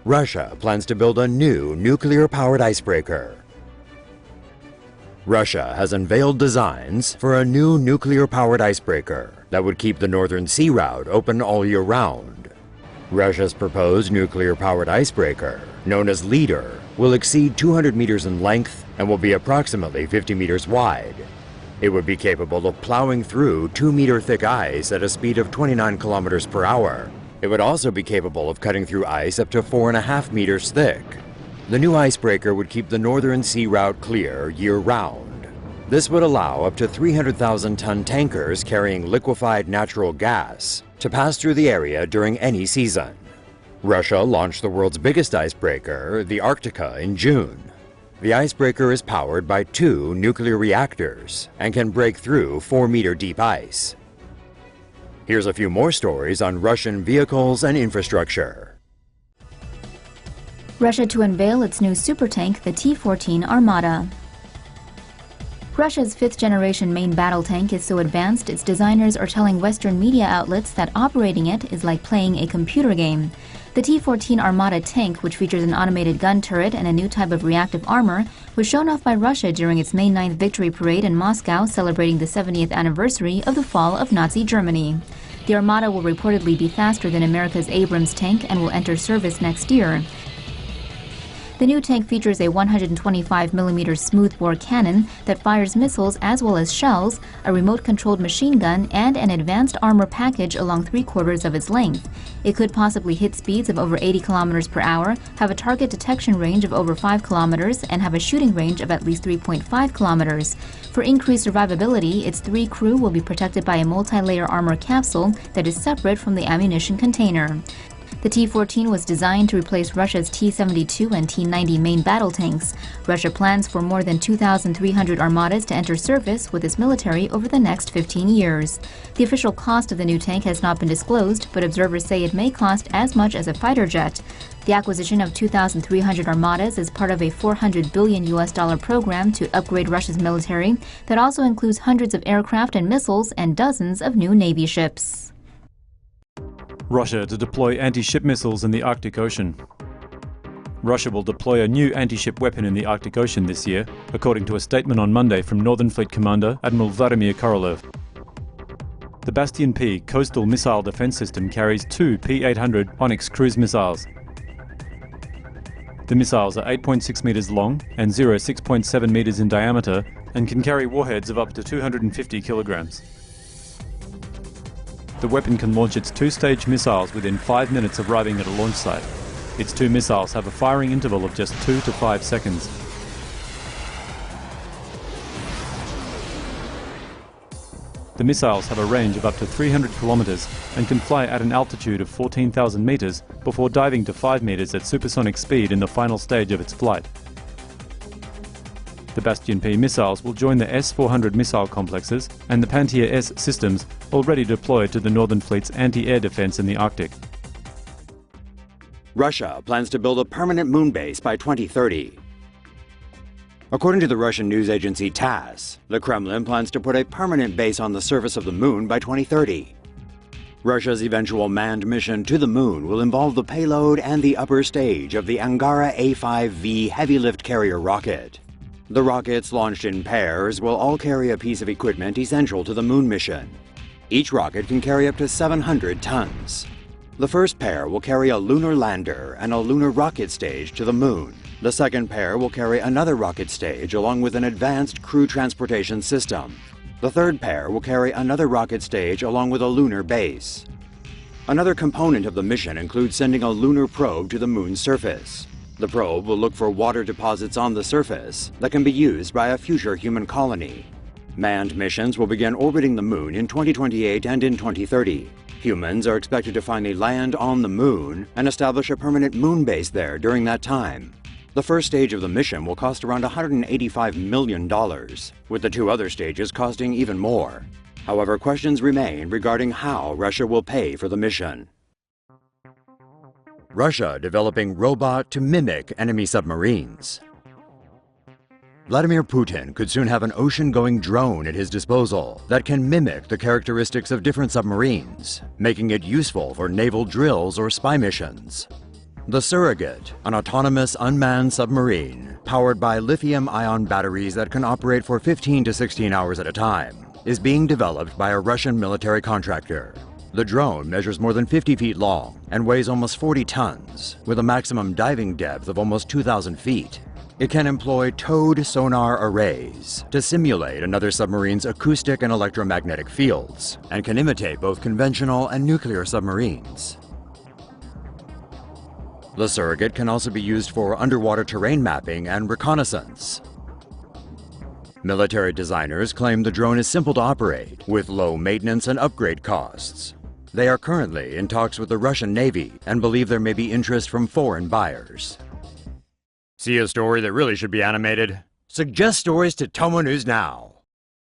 Russia plans to build a new nuclear-powered icebreaker. Russia has unveiled designs for a new nuclear-powered icebreaker that would keep the Northern Sea route open all year round. Russia's proposed nuclear-powered icebreaker, known as Leader, will exceed 200 meters in length and will be approximately 50 meters wide. It would be capable of plowing through 2-meter-thick ice at a speed of 29 kilometers per hour. It would also be capable of cutting through ice up to 4.5 meters thick. The new icebreaker would keep the Northern Sea route clear year-round. This would allow up to 300,000-ton tankers carrying liquefied natural gas to pass through the area during any season. Russia launched the world's biggest icebreaker, the Arktika, in June. The icebreaker is powered by 2 nuclear reactors and can break through 4-meter-deep ice. Here's a few more stories on Russian vehicles and infrastructure. Russia to unveil its new supertank, the T-14 Armata. Russia's 5th-generation main battle tank is so advanced its designers are telling Western media outlets that operating it is like playing a computer game. The T-14 Armata tank, which features an automated gun turret and a new type of reactive armor, was shown off by Russia during its May 9th victory parade in Moscow celebrating the 70th anniversary of the fall of Nazi Germany. The Armata will reportedly be faster than America's Abrams tank and will enter service next year. The new tank features a 125mm smoothbore cannon that fires missiles as well as shells, a remote-controlled machine gun, and an advanced armor package along 3/4 of its length. It could possibly hit speeds of over 80 kilometers per hour, have a target detection range of over 5 kilometers, and have a shooting range of at least 3.5 kilometers. For increased survivability, its 3 crew will be protected by a multi-layer armor capsule that is separate from the ammunition container. The T-14 was designed to replace Russia's T-72 and T-90 main battle tanks. Russia plans for more than 2,300 armadas to enter service with its military over the next 15 years. The official cost of the new tank has not been disclosed, but observers say it may cost as much as a fighter jet. The acquisition of 2,300 armadas is part of a $400 billion program to upgrade Russia's military that also includes hundreds of aircraft and missiles and dozens of new Navy ships. Russia to deploy anti-ship missiles in the Arctic Ocean. Russia will deploy a new anti-ship weapon in the Arctic Ocean this year, according to a statement on Monday from Northern Fleet Commander Admiral Vladimir Korolev. The Bastion P coastal missile defense system carries 2 P-800 Onyx cruise missiles. The missiles are 8.6 meters long and 6.7 meters in diameter and can carry warheads of up to 250 kilograms. The weapon can launch its 2-stage missiles within 5 minutes of arriving at a launch site. Its 2 missiles have a firing interval of just 2 to 5 seconds. The missiles have a range of up to 300 kilometers and can fly at an altitude of 14,000 meters before diving to 5 meters at supersonic speed in the final stage of its flight. The Bastion P missiles will join the S-400 missile complexes and the Pantier S systems already deployed to the Northern Fleet's anti-air defense in the Arctic. Russia plans to build a permanent moon base by 2030. According to the Russian news agency TASS, the Kremlin plans to put a permanent base on the surface of the moon by 2030. Russia's eventual manned mission to the moon will involve the payload and the upper stage of the Angara A-5V heavy lift carrier rocket. The rockets, launched in pairs, will all carry a piece of equipment essential to the moon mission. Each rocket can carry up to 700 tons. The first pair will carry a lunar lander and a lunar rocket stage to the moon. The second pair will carry another rocket stage along with an advanced crew transportation system. The third pair will carry another rocket stage along with a lunar base. Another component of the mission includes sending a lunar probe to the moon's surface. The probe will look for water deposits on the surface that can be used by a future human colony. Manned missions will begin orbiting the moon in 2028 and in 2030. Humans are expected to finally land on the moon and establish a permanent moon base there during that time. The first stage of the mission will cost around $185 million, with the 2 other stages costing even more. However, questions remain regarding how Russia will pay for the mission. Russia developing robot to mimic enemy submarines. Vladimir Putin could soon have an ocean-going drone at his disposal that can mimic the characteristics of different submarines, making it useful for naval drills or spy missions. The Surrogate, an autonomous unmanned submarine powered by lithium-ion batteries that can operate for 15 to 16 hours at a time, is being developed by a Russian military contractor. The drone measures more than 50 feet long and weighs almost 40 tons, with a maximum diving depth of almost 2,000 feet. It can employ towed sonar arrays to simulate another submarine's acoustic and electromagnetic fields, and can imitate both conventional and nuclear submarines. The Surrogate can also be used for underwater terrain mapping and reconnaissance. Military designers claim the drone is simple to operate, with low maintenance and upgrade costs. They are currently in talks with the Russian Navy and believe there may be interest from foreign buyers. See a story that really should be animated? Suggest stories to TomoNews now.